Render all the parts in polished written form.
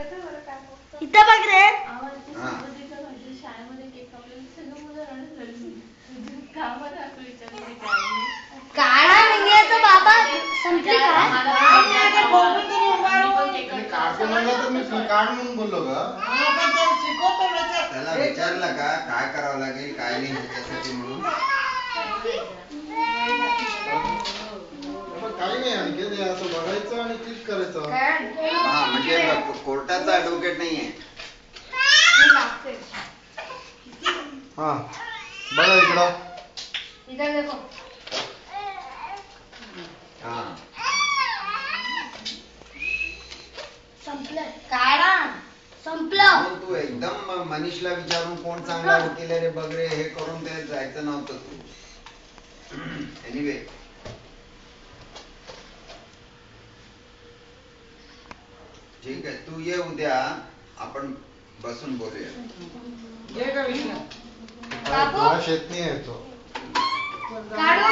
इथं बघ रे. काढा निघायचं बाबा संपली काय? काढ म्हणून बोललो का? त्याला विचारलं का काय करावं लागेल काय नाही ह्याच्यासाठी म्हणून? काही नाही आणखी ते असं बघायचं आणि क्लिक करायचं. हा म्हणजे कोर्टाचा ऍडव्होकेट नाहीये. हा बघा इकडं. हा संपलं काढा संपलं. तू एकदम मनीषला विचारून कोण चांगला वकील आहे रे बघ रे हे करून ते जायचं नव्हतं तू. एनिवे ठीक आहे तू ये उद्या आपण बसून बोलूया. शेत नाही येतो काढू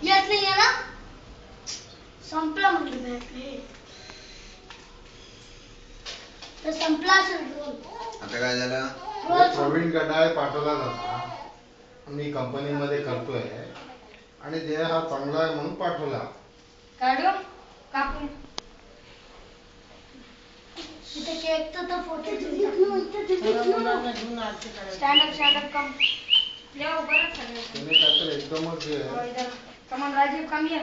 येत नाही ना संपला म्हटलं तर संपला असेल रोल. आता काय झालं? प्रवीण गडाळे पाठवला जाता मी कंपनीमध्ये करतोय आणि देह हा चांगला आहे म्हणून पाठवला. काढू कापून इथे केकचा तर फोटो स्टँड अप कम या उभा राहा सगळे. तुम्ही काय तर एकदमच कमान राजीव काम ये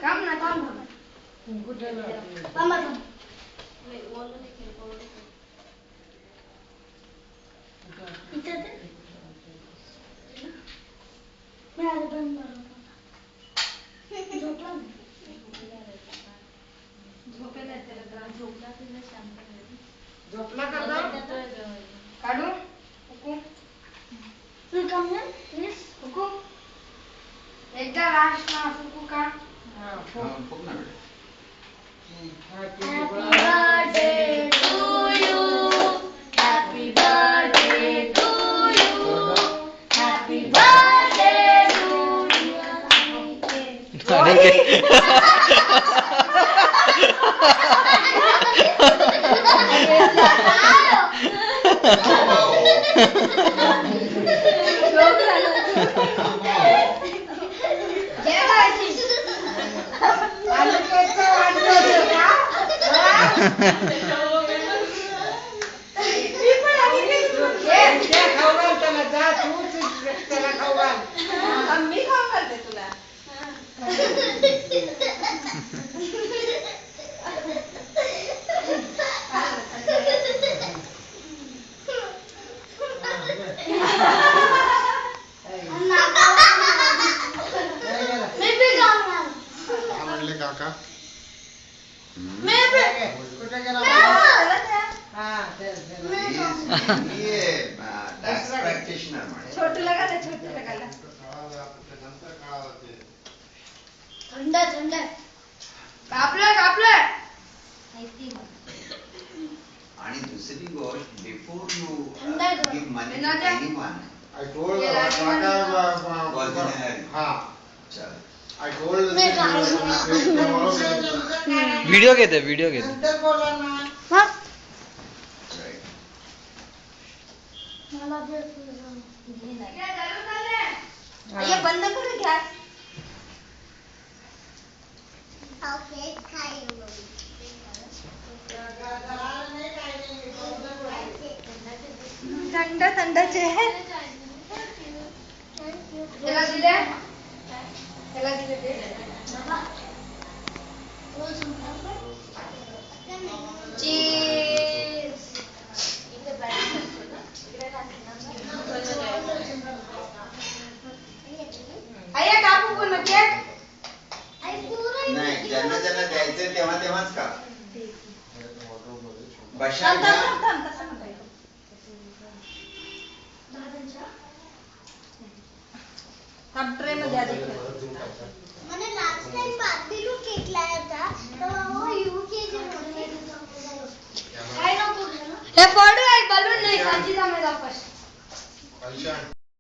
काम ना काम इथे मी आज बंद झोपला झोपला काढू हुकूम तू कम ना प्लीज हुकूम एकदा लास्ट ना हुकूम का खूप ना बेटा. Happy birthday to you. Happy birthday to you. Happy birthday to you. म्हणले काका थंड थंड कापलं कापलं. आणि दुसरी गोष्ट बिफोर यू थंड आहे थोडं. Give money to energy. Anyone I told Yeah, काका हा चल I told व्हिडिओ घेते व्हिडिओ घेते. हा राईट मला ये बंद करू घ्या. थंड थंडचे त्याला दिले त्याला दिले ते चीज आया कापू पण केक नाही ज्यांना ज्यांना द्यायचं तेव्हा तेव्हाच का बशा थांब थांब थांब कसं म्हणता येईल थांब ट्रे मध्ये आधी मैंने लास्ट टाइम बार्बी को केक लाया था तो वो यूके से काय नको हे फोडू एक बलून नाही सांची जा मेरा फर्स्ट